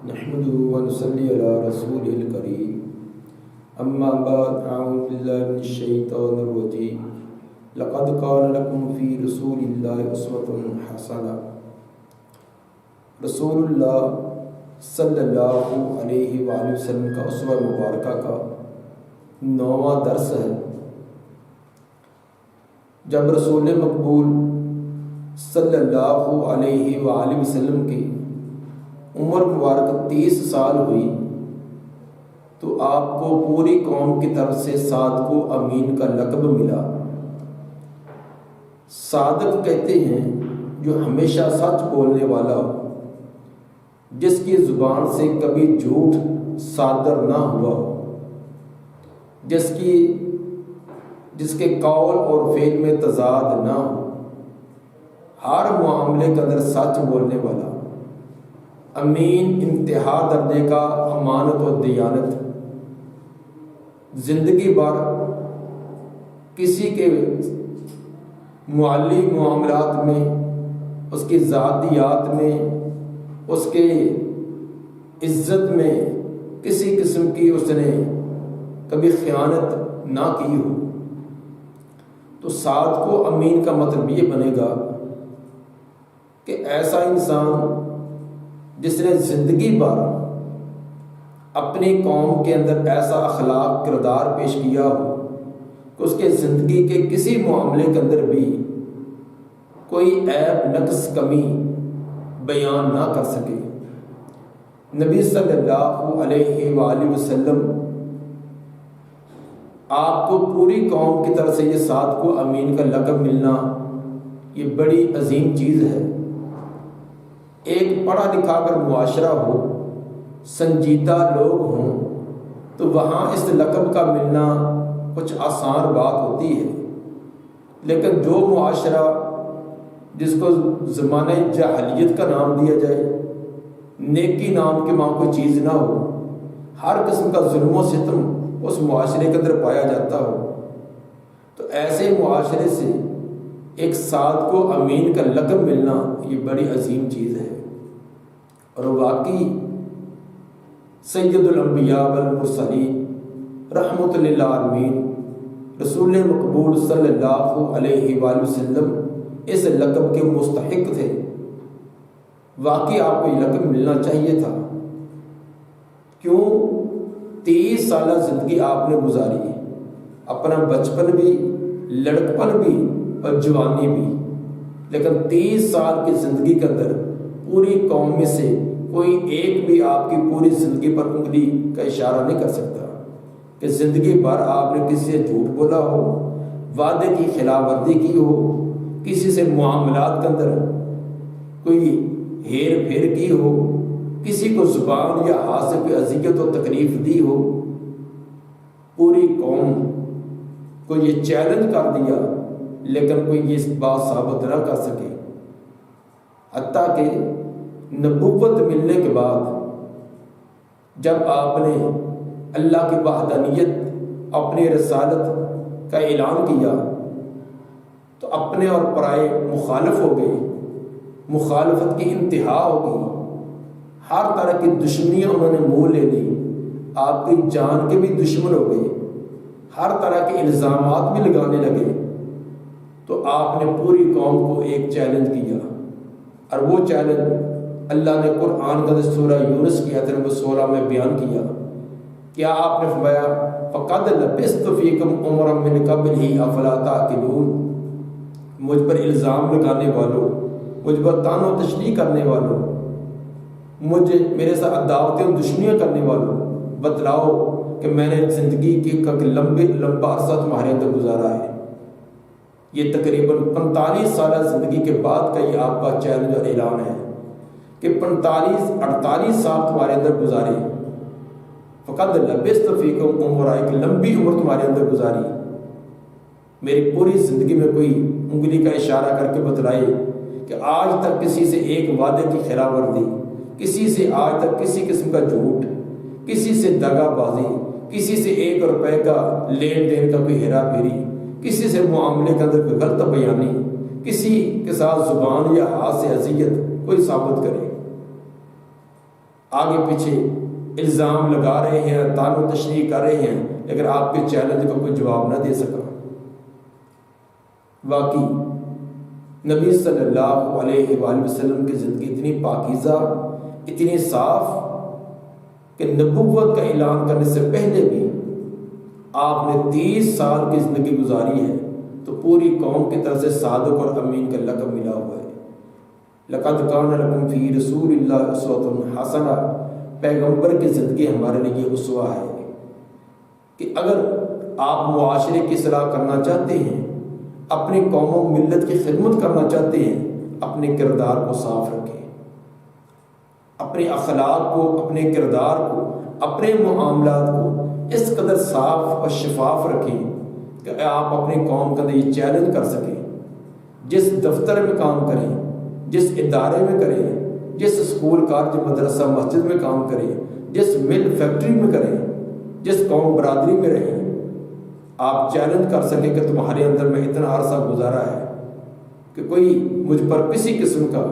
نحمده ونصلي على رسوله الكريم اما بعد اعوذ بالله من الشيطان الرجيم لقد كان لكم في رسول الله اسوة حسنة۔ رسول اللہ صلی اللہ علیہ وآلہ وسلم کا اسوہ مبارکہ کا 9واں درس ہے۔ جب رسول مقبول صلی اللہ علیہ وآلہ وسلم کی عمر مبارک 30 سال ہوئی تو آپ کو پوری قوم کی طرف سے صادق امین کا لقب ملا۔ صادق کہتے ہیں جو ہمیشہ سچ بولنے والا ہو، جس کی زبان سے کبھی جھوٹ صادر نہ ہوا ہو، جس کے قول اور فعل میں تضاد نہ ہو، ہر معاملے کے اندر سچ بولنے والا، امین انتہا درجے کا، امانت و دیانت، زندگی بھر کسی کے معلی معاملات میں، اس کی ذاتیات میں، اس کے عزت میں کسی قسم کی اس نے کبھی خیانت نہ کی ہو، تو صادق و امین کا مطلب یہ بنے گا کہ ایسا انسان جس نے زندگی بھر اپنی قوم کے اندر ایسا اخلاق کردار پیش کیا ہو کہ اس کے زندگی کے کسی معاملے کے اندر بھی کوئی عیب نقص کمی بیان نہ کر سکے۔ نبی صلی اللہ علیہ وآلہ وسلم آپ کو پوری قوم کی طرف سے یہ صادق و امین کا لقب ملنا یہ بڑی عظیم چیز ہے۔ ایک پڑھا لکھا اگر معاشرہ ہو، سنجیدہ لوگ ہوں، تو وہاں اس لقب کا ملنا کچھ آسان بات ہوتی ہے، لیکن جو معاشرہ جس کو زمانہ جاہلیت کا نام دیا جائے، نیکی نام کے وہاں کوئی چیز نہ ہو، ہر قسم کا ظلم و ستم اس معاشرے کے اندر پایا جاتا ہو، تو ایسے معاشرے سے ایک صادق و امین کا لقب ملنا یہ بڑی عظیم چیز ہے۔ اور واقعی سید الانبیاء والمرسلین رحمت للعالمین رسول مقبول صلی اللہ علیہ وآلہ وسلم اس لقب کے مستحق تھے۔ واقعی آپ کو یہ لقب ملنا چاہیے تھا۔ کیوں؟ 30 سالہ زندگی آپ نے گزاری ہے، اپنا بچپن بھی، لڑکپن بھی اور جوانی بھی، لیکن 30 سال کی زندگی کے اندر پوری قوم میں سے کوئی ایک بھی آپ کی پوری زندگی پر انگلی کا اشارہ نہیں کر سکتا کہ زندگی بھر آپ نے کسی سے جھوٹ بولا ہو، وعدے کی خلاف ورزی کی ہو، کسی سے معاملات کے اندر کوئی ہیر پھیر کی ہو، کسی کو زبان یا ہاتھ سے کوئی اذیت و تکلیف دی ہو۔ پوری قوم کو یہ چیلنج کر دیا لیکن کوئی یہ بات ثابت نہ کر سکے، حتیٰ کہ نبوت ملنے کے بعد جب آپ نے اللہ کی وحدانیت، اپنی رسالت کا اعلان کیا تو اپنے اور پرائے مخالف ہو گئے، مخالفت کی انتہا ہو گئی، ہر طرح کی دشمنیاں انہوں نے منہ لے لی، آپ کی جان کے بھی دشمن ہو گئے، ہر طرح کے الزامات بھی لگانے لگے، تو آپ نے پوری قوم کو ایک چیلنج کیا، اور وہ چیلنج اللہ نے قرآن کا سورہ یونس کی آیت نمبر 16 میں بیان کیا۔ کیا آپ نے فرمایا فَقَدْ لَبِثْتُ فِيكُمْ عُمْرًا مِّن قَبْلِهِ أَفَلَا تَعْقِلُونَ؟ مجھ پر الزام لگانے والوں، مجھ پر طعن و تشنیع کرنے والوں، میرے ساتھ عداوتیں و دشمنیاں کرنے والوں، بتلاؤ کہ میں نے زندگی کی لمبا عرصہ تمہارے اندر گزارا ہے۔ یہ تقریباً 45 سالہ زندگی کے بعد کا یہ آپ کا چیلنج اور اعلان ہے کہ 48 سال تمہارے اندر گزارے، فقد لبثت فیکم عمرا، ایک لمبی عمر تمہارے اندر گزاری، میری پوری زندگی میں کوئی انگلی کا اشارہ کر کے بتلائے کہ آج تک کسی سے ایک وعدے کی خلاف ورزی، کسی سے آج تک کسی قسم کا جھوٹ، کسی سے دغا بازی، کسی سے 1 روپے کا لین دین کا کوئی ہیرا پھیری، کسی سے معاملے کے اندر کوئی غلط بیانی، کسی کے ساتھ زبان یا ہاتھ سے اذیت کوئی ثابت کرے۔ آگے پیچھے الزام لگا رہے ہیں، تان و تشریح کر رہے ہیں، لیکن آپ کے چیلنج کو کوئی جواب نہ دے سکا۔ واقعی نبی صلی اللہ علیہ وآلہ وسلم کی زندگی اتنی پاکیزہ، اتنی صاف کہ نبوت کا اعلان کرنے سے پہلے بھی آپ نے 30 سال کی زندگی گزاری ہے، تو پوری قوم کی طرف سے صادق اور امین کا لقب ملا ہوا ہے۔ لقد کان لکم فی رسول اللہ اسوۃ حسنہ، پیغمبر کی زندگی ہمارے لیے یہ اسوہ ہے کہ اگر آپ معاشرے کی اصلاح کرنا چاہتے ہیں، اپنی قوم و ملت کی خدمت کرنا چاہتے ہیں، اپنے کردار کو صاف رکھیں، اپنے اخلاق کو، اپنے کردار کو، اپنے معاملات کو اس قدر صاف اور شفاف رکھیں کہ آپ اپنی قوم کا یہ چیلنج کر سکیں۔ جس دفتر میں کام کریں، جس ادارے میں کریں، جس اسکول کالج مدرسہ مسجد میں کام کریں، جس مل فیکٹری میں کریں، جس قوم برادری میں رہیں، آپ چیلنج کر سکیں کہ تمہارے اندر میں اتنا عرصہ گزارا ہے کہ کوئی مجھ پر کسی قسم کا،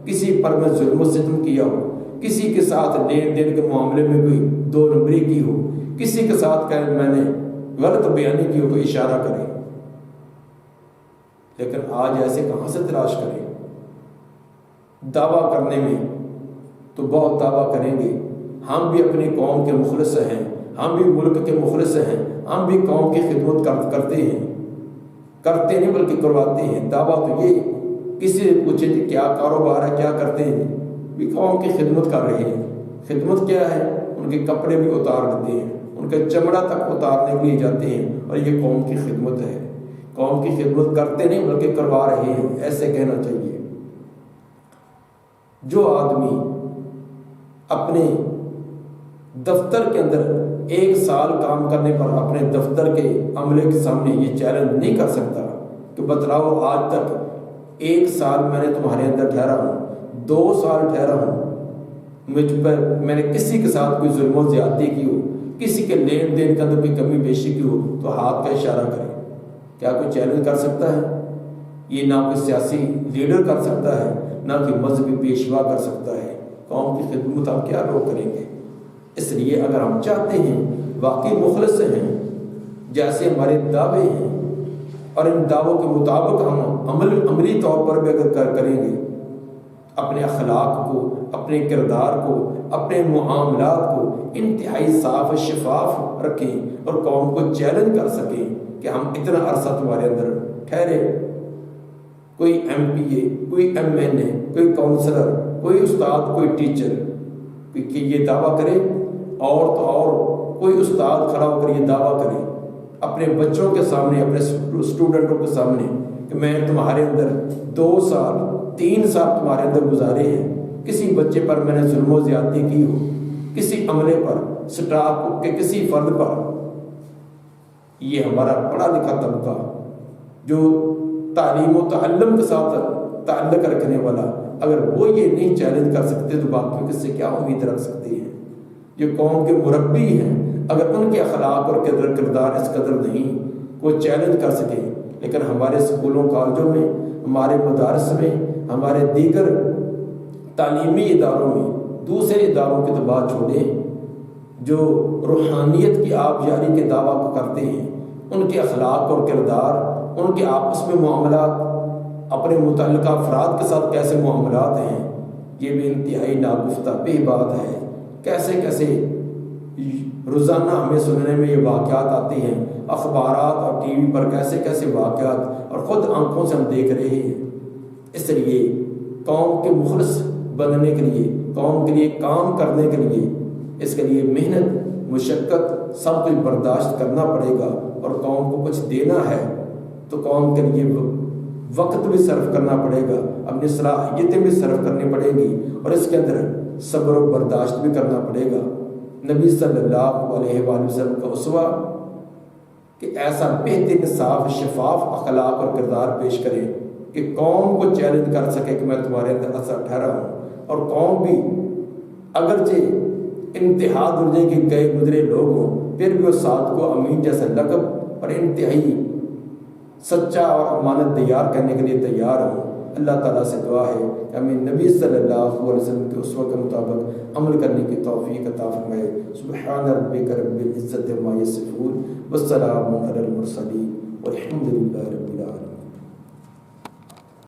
کسی پر میں ظلم و ستم کیا ہو، کسی کے ساتھ لین دین کے معاملے میں کوئی 2 نمبری کی ہو، کسی کے ساتھ کہ میں نے غلط بیانی کی ہو، کوئی اشارہ کرے۔ لیکن آج ایسے کہاں سے تلاش کریں؟ دعویٰ کرنے میں تو بہت دعویٰ کریں گے، ہم بھی اپنی قوم کے مخلص ہیں، ہم بھی ملک کے مخلص ہیں، ہم بھی قوم کی خدمت کرتے ہیں، کرتے نہیں بلکہ کرواتے ہیں۔ دعویٰ تو یہ، کسی سے پوچھے کہ کیا کاروبار ہے، کیا کرتے ہیں، بھی قوم کی خدمت کر رہے ہیں۔ خدمت کیا ہے؟ ان کے کپڑے بھی اتار دیتے ہیں، ان کا چمڑا تک اتارنے کے لیے جاتے ہیں، اور یہ قوم کی خدمت ہے۔ قوم کی خدمت کرتے نہیں بلکہ کروا رہے ہیں، ایسے کہنا چاہیے۔ جو آدمی اپنے دفتر کے اندر 1 سال کام کرنے پر اپنے دفتر کے عملے کے سامنے یہ چیلنج نہیں کر سکتا کہ بتلاؤ آج تک 1 سال میں نے تمہارے اندر ٹھہرا ہوں، 2 سال ٹھہرا ہوں، مجھ پر میں نے کسی کے ساتھ کوئی ظلم و زیادتی کی ہو، کسی کے لین دین کے اندر کوئی کمی بیشی کی ہو، تو ہاتھ کا اشارہ کرے۔ کیا کوئی چیلنج کر سکتا ہے؟ یہ نہ کوئی سیاسی لیڈر کر سکتا ہے، نہ کہ مذہبی پیشوا کر سکتا ہے۔ قوم کی خدمت آپ کیا لوگ کریں گے؟ اس لیے اگر ہم چاہتے ہیں، واقعی مخلص ہیں، جیسے ہمارے دعوے ہیں، اور ان دعووں کے مطابق ہم عملی طور پر بھی اگر کریں گے، اپنے اخلاق کو، اپنے کردار کو، اپنے معاملات کو انتہائی صاف و شفاف رکھیں اور قوم کو چیلنج کر سکیں کہ ہم اتنا عرصہ تمہارے اندر ٹھہرے۔ کوئی MP اے، کوئی MNA، کوئی کونسلر، کوئی استاد، کوئی ٹیچر کہ یہ دعویٰ کرے، اور تو اور کوئی استاد کھڑا ہو کر یہ دعویٰ کرے اپنے بچوں کے سامنے، اپنے اسٹوڈنٹوں کے سامنے کہ میں تمہارے اندر 2 سال 3 سال تمہارے اندر گزارے ہیں، کسی بچے پر میں نے ظلم و زیادتی کی ہو، کسی عملے پر، سٹاف کے کسی فرد پر۔ یہ ہمارا پڑھا لکھا طبقہ جو تعلیم و تعلم کے ساتھ تعلق رکھنے والا، اگر وہ یہ نہیں چیلنج کر سکتے تو باقیوں کس سے کیا امید رکھ سکتے ہیں؟ جو قوم کے مربی ہیں، اگر ان کے اخلاق اور کردار اس قدر نہیں وہ چیلنج کر سکیں، لیکن ہمارے اسکولوں کالجوں میں، ہمارے مدارس میں، ہمارے دیگر تعلیمی اداروں میں، دوسرے اداروں کی تو بات چھوڑیں، جو روحانیت کی آبیاری کے دعویٰ کرتے ہیں، ان کے اخلاق اور کردار، ان کے آپس میں معاملات، اپنے متعلقہ افراد کے ساتھ کیسے معاملات ہیں، یہ بھی انتہائی ناگفتہ بے بات ہے۔ کیسے کیسے روزانہ ہمیں سننے میں یہ واقعات آتے ہیں، اخبارات اور ٹی وی پر کیسے کیسے واقعات، اور خود آنکھوں سے ہم دیکھ رہے ہیں۔ اس لیے قوم کے مخلص بننے کے لیے، قوم کے لیے کام کرنے کے لیے، اس کے لیے محنت، مشقت سب کچھ برداشت کرنا پڑے گا، اور قوم کو کچھ دینا ہے تو قوم کے لیے وقت بھی صرف کرنا پڑے گا، اپنی صلاحیتیں بھی صرف کرنی پڑے گی، اور اس کے اندر صبر و برداشت بھی کرنا پڑے گا۔ نبی صلی اللہ علیہ وآلہ وسلم کا اسوہ کہ ایسا بہترین صاف شفاف اخلاق اور کردار پیش کرے کہ قوم کو چیلنج کر سکے کہ میں تمہارے اندر اثر ٹھہرا ہوں، اور قوم بھی اگرچہ انتہا درجے کے گئے گزرے لوگ ہوں، پھر بھی وہ صادق و امین جیسا لقب اور انتہائی سچا اور امانت دیار کرنے کے لیے تیار ہوں۔ اللہ تعالیٰ سے دعا ہے کہ ہمیں نبی صلی اللہ علیہ وسلم کے اسوہ کے مطابق عمل کرنے کی توفیق عطا فرمائے۔ سبحان ربک رب العزت عما یصفون والسلام علی المرسلین والحمد للہ رب العالمین۔